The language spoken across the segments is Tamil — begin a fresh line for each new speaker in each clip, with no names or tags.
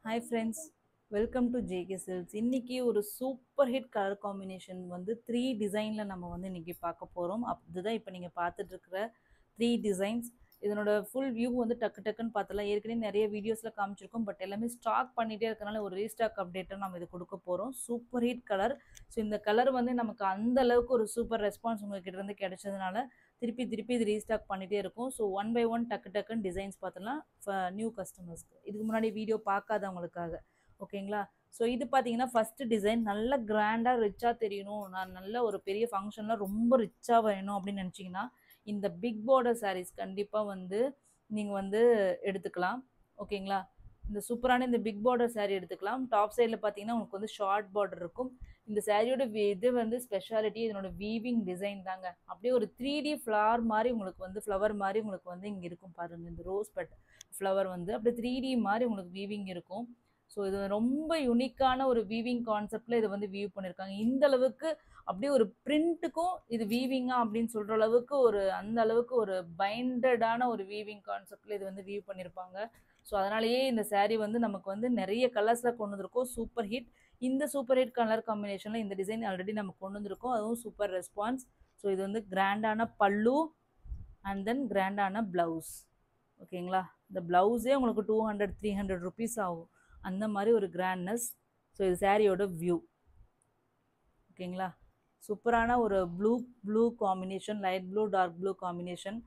Hi friends, welcome to JK Silks. இன்னைக்கு ஒரு சூப்பர் ஹிட் கலர் காம்பினேஷன் வந்து 3 டிசைன்ல நம்ம வந்து இன்னைக்கு பார்க்க போறோம். அதுதான் இப்போ நீங்க பார்த்துட்டு இருக்கிற 3 டிசைன்ஸ். இதனோட ஃபுல் வியூ வந்து டக்கு டக்குன்னு பார்த்தலாம். ஏற்கனவே நிறைய வீடியோஸ்ல காமிச்சிருக்கோம். பட் எல்லாமே ஸ்டாக் பண்ணிட்டே இருக்கனால ஒரு ரீஸ்டாக் அப்டேட்டை நம்ம இது கொடுக்க போறோம். Super hit colour. ஸோ இந்த கலர் வந்து நமக்கு அந்த அளவுக்கு ஒரு சூப்பர் ரெஸ்பான்ஸ் உங்ககிட்ட இருந்து கிடைச்சதுனால திருப்பி திருப்பி இது ரீஸ்டாக் பண்ணிட்டே இருக்கும். ஸோ ஒன் பை ஒன் டக்கு டக்குன்னு டிசைன்ஸ் பார்த்தலாம் நியூ கஸ்டமர்ஸ்க்கு, இதுக்கு முன்னாடி வீடியோ பார்க்காதவங்களுக்காக. ஓகேங்களா? ஸோ இது பார்த்தீங்கன்னா ஃபர்ஸ்ட் டிசைன் நல்ல கிராண்டாக ரிச்சாக தெரியணும், நான் நல்ல ஒரு பெரிய ஃபங்க்ஷனில் ரொம்ப ரிச்சாக வேணும் அப்படின்னு நினச்சிங்கன்னா இந்த பிக் பார்டர் சாரீஸ் கண்டிப்பாக வந்து நீங்கள் வந்து எடுத்துக்கலாம். ஓகேங்களா? இந்த சூப்பரான இந்த பிக் பார்டர் சாரீ எடுத்துக்கலாம். டாப் சைடில் பார்த்தீங்கன்னா உங்களுக்கு வந்து ஷார்ட் பார்டர் இருக்கும். இந்த சாரியோட இது வந்து ஸ்பெஷாலிட்டி இதனோட வீவிங் டிசைன் தாங்க. அப்படியே ஒரு 3D ஃப்ளவர் மாதிரி உங்களுக்கு வந்து ஃப்ளவர் மாதிரி உங்களுக்கு வந்து இங்கே இருக்கும் பாருங்கள். இந்த ரோஸ் பட் ஃப்ளவர் வந்து அப்படியே 3D மாதிரி உங்களுக்கு வீவிங் இருக்கும். ஸோ இது ரொம்ப யூனிக்கான ஒரு வீவிங் கான்செப்டில் இதை வந்து வீவ் பண்ணியிருக்காங்க. இந்த அளவுக்கு அப்படியே ஒரு பிரிண்ட்டுக்கும் இது வீவிங்கா அப்படின்னு சொல்கிற அளவுக்கு ஒரு அந்த அளவுக்கு ஒரு பைண்டடான ஒரு வீவிங் கான்செப்டில் இது வந்து வீவ் பண்ணியிருப்பாங்க. ஸோ அதனாலேயே இந்த சாரீ வந்து நமக்கு வந்து நிறைய கலர்ஸில் கொண்டு வந்திருக்கோம். Super hit. இந்த சூப்பர் ஹிட் கலர் காம்பினேஷனில் இந்த டிசைன் ஆல்ரெடி நம்ம கொண்டு வந்திருக்கோம். அதுவும் சூப்பர் ரெஸ்பான்ஸ். ஸோ இது வந்து கிராண்டான பல்லு அண்ட் தென் கிராண்டான ப்ளவுஸ். ஓகேங்களா? இந்த ப்ளவுஸே உங்களுக்கு 200-300 ருபீஸ் ஆகும், அந்த மாதிரி ஒரு கிராண்ட்னஸ். ஸோ இது சாரியோட வியூ. ஓகேங்களா? சூப்பரான ஒரு blue combination, light blue dark blue combination.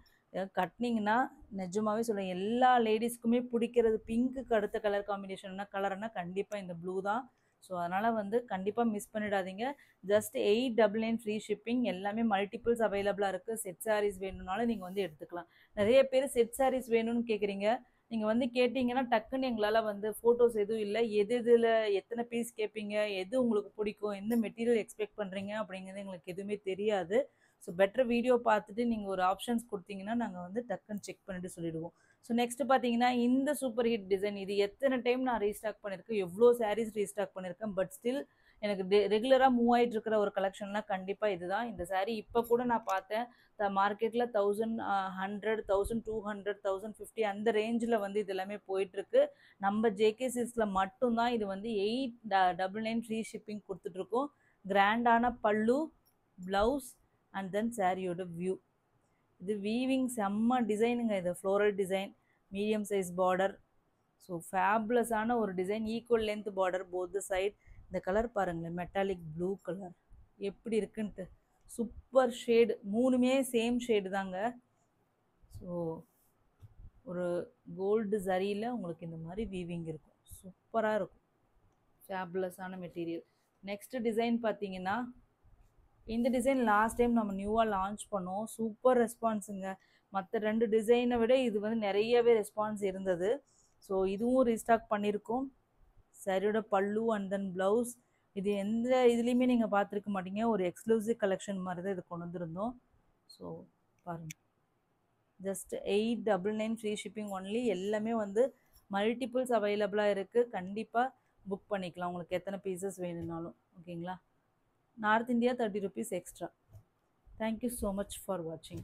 கட்டினீங்கன்னா நிஜமாவே சொல்கிறேன் எல்லா லேடிஸ்க்குமே பிடிக்கிறது. பிங்க்குக்கு அடுத்த கலர் காம்பினேஷன்னா கலர்னா கண்டிப்பாக இந்த ப்ளூ தான். ஸோ அதனால் வந்து கண்டிப்பாக மிஸ் பண்ணிடாதீங்க. Just 899 free shipping. எல்லாமே மல்டிபிள்ஸ் அவைலபிளாக இருக்குது. செட் சாரீஸ் வேணும்னாலும் நீங்கள் வந்து எடுத்துக்கலாம். நிறைய பேர் செட் சாரீஸ் வேணும்னு கேட்குறீங்க. நீங்கள் வந்து கேட்டிங்கன்னா டக்குன்னு எங்களால் வந்து ஃபோட்டோஸ் எதுவும் இல்லை, எது இதில் எத்தனை பீஸ் கேட்பீங்க, எது உங்களுக்கு பிடிக்கும், எந்த மெட்டீரியல் எக்ஸ்பெக்ட் பண்ணுறீங்க அப்படிங்கிறது எங்களுக்கு எதுவுமே தெரியாது. ஸோ பெட்டர் வீடியோ பார்த்துட்டு நீங்கள் ஒரு ஆப்ஷன்ஸ் கொடுத்தீங்கன்னா நாங்கள் வந்து டக்குன்னு செக் பண்ணிட்டு சொல்லிடுவோம். ஸோ நெக்ஸ்ட் பார்த்தீங்கன்னா இந்த சூப்பர் ஹிட் டிசைன். இது எத்தனை டைம் நான் ரீஸ்டாக் பண்ணியிருக்கேன், எவ்வளோ சாரீஸ் ரீஸ்டாக் பண்ணியிருக்கேன். பட் ஸ்டில் எனக்கு ரெகுலராக மூவ் ஆகிட்டு இருக்கிற ஒரு கலெக்ஷன்லாம் கண்டிப்பாக இதுதான். இந்த சாரீ இப்போ கூட நான் பார்த்தேன் மார்க்கெட்டில் 1100, 1200, 1050 அந்த ரேஞ்சில் வந்து இது எல்லாமே போயிட்டுருக்கு. நம்ம ஜேகே சில்க்ஸில் மட்டும்தான் இது வந்து 899 ஃப்ரீ ஷிப்பிங் கொடுத்துட்ருக்கோம். கிராண்டான பல்லு, ப்ளவுஸ் அண்ட் தென் சாரியோட வியூ. இது வீவிங் செம்ம டிசைனுங்க. இது floral design, medium size border. So ஃபேப்லஸான ஒரு design, equal length border both side. இந்த கலர் பாருங்களேன், மெட்டாலிக் ப்ளூ கலர் எப்படி இருக்குன்ட்டு. சூப்பர் ஷேடு, மூணுமே சேம் ஷேடு தாங்க. ஸோ ஒரு கோல்டு சரியில் உங்களுக்கு இந்த மாதிரி வீவிங் இருக்கும், சூப்பராக இருக்கும். ஃபேப்லஸான மெட்டீரியல். நெக்ஸ்ட் டிசைன் பார்த்தீங்கன்னா இந்த டிசைன் லாஸ்ட் டைம் நம்ம நியூவாக லான்ச் பண்ணோம். சூப்பர் ரெஸ்பான்ஸுங்க. மற்ற 2 டிசைனை விட இது வந்து நிறையவே ரெஸ்பான்ஸ் இருந்தது. ஸோ இதுவும் ரீஸ்டாக் பண்ணியிருக்கோம். சாரியோட பல்லு அண்ட் தென் ப்ளவுஸ். இது எந்த இதுலேயுமே நீங்கள் பார்த்துருக்க மாட்டீங்க. ஒரு எக்ஸ்க்ளூசிவ் கலெக்ஷன் மாதிரி தான் இது கொண்டு வந்திருந்தோம். ஸோ பாருங்கள், ஜஸ்ட் 899 ஃப்ரீ ஷிப்பிங் ஒன்லி. எல்லாமே வந்து மல்டிபிள்ஸ் அவைலபிளாக இருக்குது. கண்டிப்பாக புக் பண்ணிக்கலாம் உங்களுக்கு எத்தனை பீசஸ் வேணும்னாலும். ஓகேங்களா? North India 30 rupees extra. Thank you so much for watching.